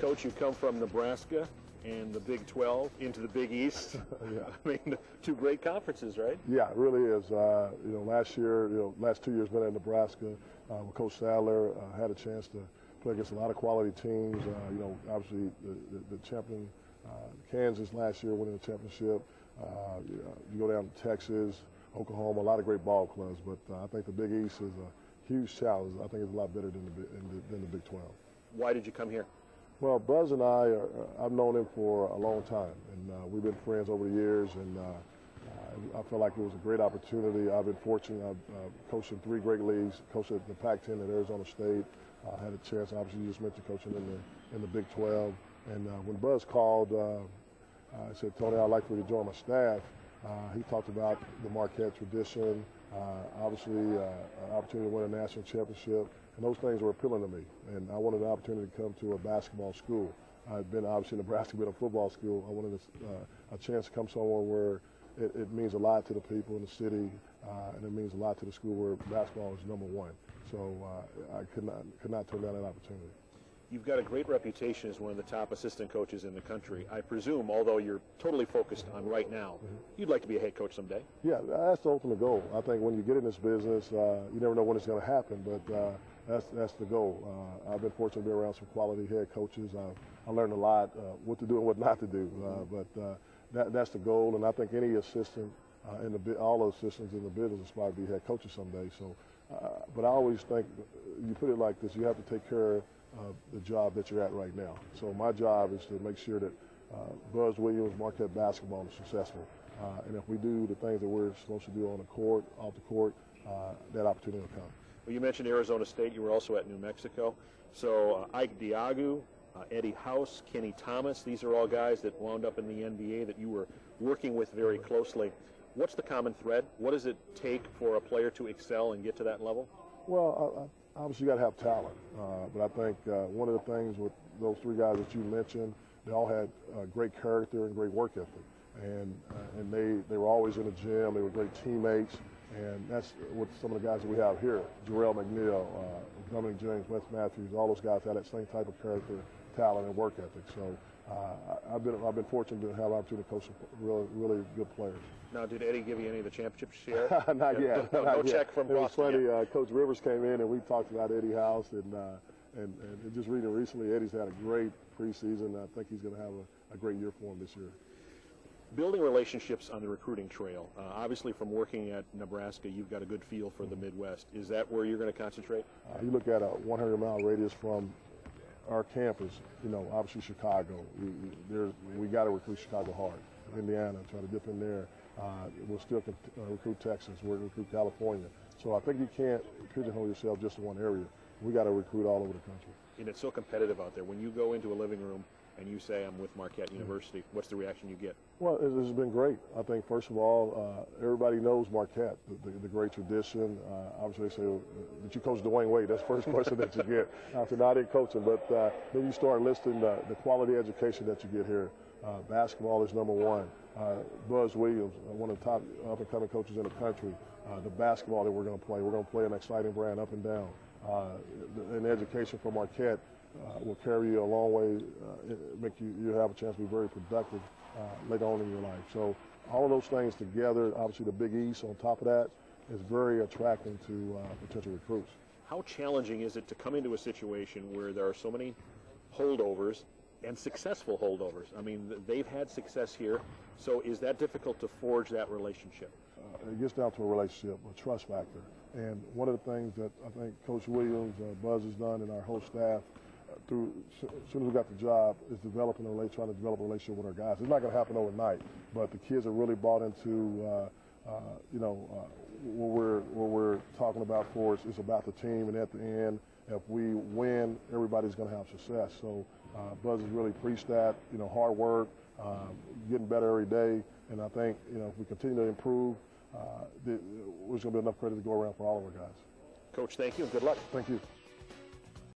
Coach, you come from Nebraska and the Big 12 into the Big East. Yeah. I mean, two great conferences, right? Yeah, it really is. Last year, last 2 years been at Nebraska with Coach Sadler. Had a chance to play against a lot of quality teams. Obviously the champion, Kansas last year winning the championship. You go down to Texas, Oklahoma, a lot of great ball clubs. But I think the Big East is a huge challenge. I think it's a lot better than the Big 12. Why did you come here? Well, Buzz and I've known him for a long time, and we've been friends over the years, and I felt like it was a great opportunity. I've been fortunate. I've coached in 3 great leagues, coached at the Pac-10 at Arizona State. I had a chance, obviously, you just mentioned coaching in the Big 12. And when Buzz called, I said, Tony, I'd like for you to join my staff. He talked about the Marquette tradition, obviously an opportunity to win a national championship. And those things were appealing to me. And I wanted an opportunity to come to a basketball school. I'd been, obviously, in Nebraska, been a football school. I wanted a chance to come somewhere where it means a lot to the people in the city, and it means a lot to the school where basketball is #1. So I could not turn down that opportunity. You've got a great reputation as one of the top assistant coaches in the country. I presume, although you're totally focused on right now, you'd like to be a head coach someday? Yeah, that's the ultimate goal. I think when you get in this business, you never know when it's going to happen, but that's the goal. I've been fortunate to be around some quality head coaches. I learned a lot, what to do and what not to do, but that's the goal, and I think any assistant, all the assistants in the business aspire to be head coaches someday. So, but I always think, you put it like this, you have to take care of the job that you're at right now. So my job is to make sure that Buzz Williams, Marquette basketball is successful. And if we do the things that we're supposed to do on the court, off the court, that opportunity will come. Well, you mentioned Arizona State. You were also at New Mexico. So Ike Diagu, Eddie House, Kenny Thomas, these are all guys that wound up in the NBA that you were working with very closely. What's the common thread? What does it take for a player to excel and get to that level? Well, obviously you got to have talent. But I think one of the things with those 3 guys that you mentioned, they all had great character and great work ethic. And they were always in the gym. They were great teammates. And that's what some of the guys that we have here, Jarrell McNeil, Dominic James, Wes Matthews, all those guys had that same type of character, talent, and work ethic. So I've been fortunate to have an opportunity to coach some really good players. Now, did Eddie give you any of the championship share? Not yet. No check from Boston. It was funny. Coach Rivers came in and we talked about Eddie House, and just reading recently, Eddie's had a great preseason. I think he's going to have a great year for him this year. Building relationships on the recruiting trail. Obviously, from working at Nebraska, you've got a good feel for the Midwest. Is that where you're going to concentrate? You look at a 100-mile radius from our campus. Obviously Chicago. We got to recruit Chicago hard. Indiana, try to dip in there. We'll still recruit Texas. We'll recruit California. So I think you can't pigeonhole yourself just in one area. We got to recruit all over the country. And it's so competitive out there. When you go into a living room and you say, I'm with Marquette University, what's the reaction you get? Well, it's been great. I think, first of all, everybody knows Marquette, the great tradition. Obviously, they say, did you coach Dwayne Wade? That's the first question that you get. After I didn't coach him, but then you start listing the quality education that you get here. Basketball is #1. Buzz Williams, one of the top up-and-coming coaches in the country. The basketball that we're going to play an exciting brand up and down. And education from Marquette will carry you a long way, make you have a chance to be very productive later on in your life. So all of those things together, obviously the Big East on top of that, is very attracting to potential recruits. How challenging is it to come into a situation where there are so many holdovers and successful holdovers? I mean, they've had success here, so is that difficult to forge that relationship? It gets down to a relationship, a trust factor. And one of the things that I think Coach Williams, Buzz has done, and our whole staff, as soon as we got the job, is trying to develop a relationship with our guys. It's not going to happen overnight, but the kids are really bought into, what we're talking about for us is about the team, and at the end, if we win, everybody's going to have success. So Buzz has really preached that, hard work, getting better every day, and I think, if we continue to improve, there's going to be enough credit to go around for all of our guys. Coach, thank you and good luck. Thank you.